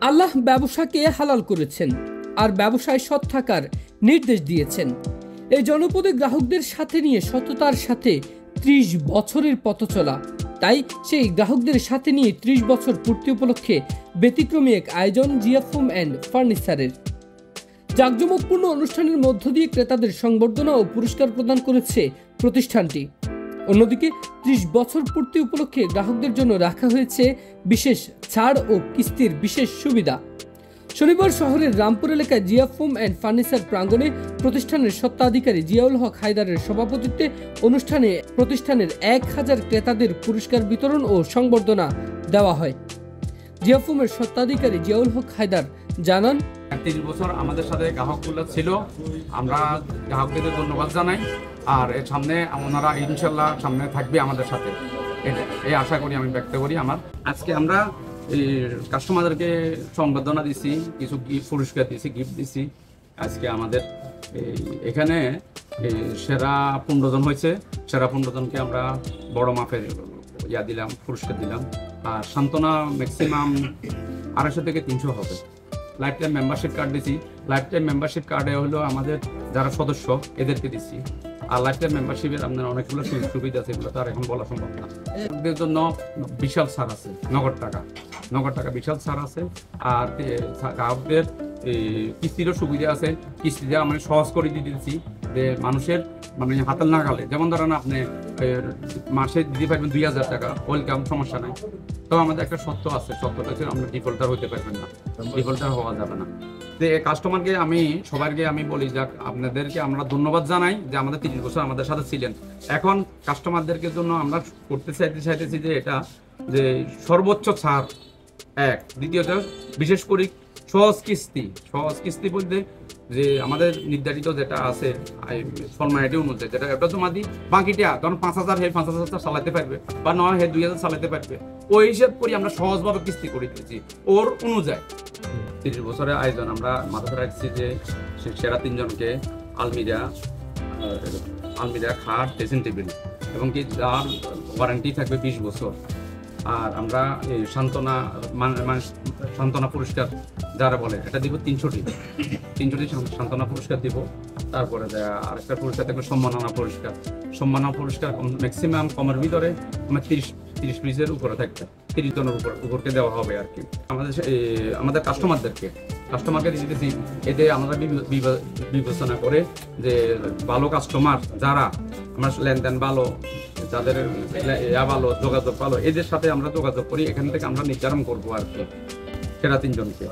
আল্লাহ ব্যবসাকে হালাল করেছেন আর ব্যবসায় সৎ থাকার নির্দেশ দিয়েছেন। এই জনপদে গ্রাহকদের সাথে নিয়ে সততার সাথে 30 বছরের পথ চলা, তাই সেই গ্রাহকদের সাথে নিয়ে 30 বছর পূর্তি উপলক্ষে ব্যতিক্রমী এক আয়োজন জিয়া ফোম অ্যান্ড ফার্নিচারের। জাঁকজমকপূর্ণ অনুষ্ঠানের মধ্য দিয়ে ক্রেতাদের সংবর্ধনা ও পুরস্কার প্রদান করেছে প্রতিষ্ঠানটি। অন্যদিকে 30 বছর পূর্তি উপলক্ষে গ্রাহকদের জন্য রাখা হয়েছে বিশেষ ছাড় ও কিস্তির বিশেষ সুবিধা। শনিবার শহরের রামপুর এলাকায় জিয়া ফোম অ্যান্ড ফার্নিচার প্রাঙ্গণে প্রতিষ্ঠানের স্বত্বাধিকারী জিয়াউল হক হায়দারের সভাপতিত্বে অনুষ্ঠানে প্রতিষ্ঠানের 1000 ক্রেতাদের পুরস্কার বিতরণ ও সংবর্ধনা দেওয়া হয়। জিয়া ফোমের স্বত্বাধিকারী জিয়াউল হক হায়দার জানান, 30 বছর আমাদের সাথে গ্রাহকগুলো ছিল, আমরা গ্রাহকদের ধন্যবাদ জানাই। আর এর সামনে ওনারা ইনশাল্লাহ সামনে থাকবে আমাদের সাথে, এই আশা করি, আমি ব্যক্ত করি আমার। আজকে আমরা এই কাস্টমারদেরকে সংবর্ধনা দিছি, কিছু পুরস্কার দিছি, গিফট দিছি। আজকে আমাদের এখানে সেরা 15 জন হয়েছে, সেরা 15 জনকে আমরা বড় মাপের দিলাম, পুরস্কার দিলাম। আর সান্ত্বনা ম্যাক্সিমাম 250 থেকে 300 হবে। লাইফ টাইম মেম্বারশিপ কার্ড দিছি। লাইফ টাইম মেম্বারশিপ কার্ডে হলো আমাদের যারা সদস্য এদেরকে দিচ্ছি। আর লাইফ টাইম মেম্বারশিপের আপনার অনেকগুলো সুবিধা আছে, এগুলো তো আর এখন বলা সম্ভব না। এদের জন্য বিশাল ছাড় আছে, নগদ টাকা বিশাল ছাড় আছে। আর গ্রাহকদের কিস্তিরও সুবিধা আছে, কিস্তিটা মানে সহজ করে দিয়ে দিচ্ছি, যে মানুষের মানে হাতের নাগালে। যেমন ধরেন আপনি মাসে দিতে পারবেন 2000 টাকা, ওয়েলকাম, সমস্যা নাই। তবে আমাদের একটা সত্য আছে, সত্যটা হচ্ছে আমরা ডিফল্টার হইতে পারবেন না, ডিফল্টার হওয়া যাবে না। যে কাস্টমারকে সবাইকে আমি বলি, যাক আপনাদেরকে আমরা ধন্যবাদ জানাই যে আমাদের 30 বছর আমাদের সাথে ছিলেন। এখন কাস্টমারদেরকে জন্য আমরা করতে চাইতেছি যে এটা যে সর্বোচ্চ ছাড় এক, দ্বিতীয়ত বিশেষ করে সহজ কিস্তি বলতে যে আমাদের নির্ধারিত যেটা আছে ফরমালিটি অনুযায়ী, যেটা একটা জমা দিই, বাকিটা ধরুন 5000 হে 5000 চালাতে পারবে, বা 9 হে 2000 চালাতে পারবে, ওই হিসাব করি আমরা সহজভাবে কিস্তি করে দিয়েছি ওর অনুযায়ী। 30 বছরের আয়োজন আমরা মাথায় রাখছি যে সেরা 3 জনকে আলমিরা, খাট, ড্রেসিং টেবিল, এবং কি যার ওয়ারেন্টি থাকবে 20 বছর। আর আমরা এই সান্ত্বনা পুরস্কার যারা বলে এটা দিব 300টি সান্ত্বনা পুরস্কার দিব। তারপরে আরেকটা পুরস্কার থাকবে সম্মাননা পুরস্কার ম্যাক্সিমাম কমের ভিতরে আমার 30 পিসের উপরে থাকবে, 30 জনের উপরকে দেওয়া হবে আর কি। আমাদের কাস্টমারকে দিতেছি, এতে আমরা বিবেচনা করে যে ভালো কাস্টমার যারা আমার লেনদেন ভালো, যাদের ভালো, যোগাযোগ ভালো, এদের সাথে আমরা যোগাযোগ করি। এখান থেকে আমরা নির্ধারণ করবো আর কি সেরা 3 জনকে।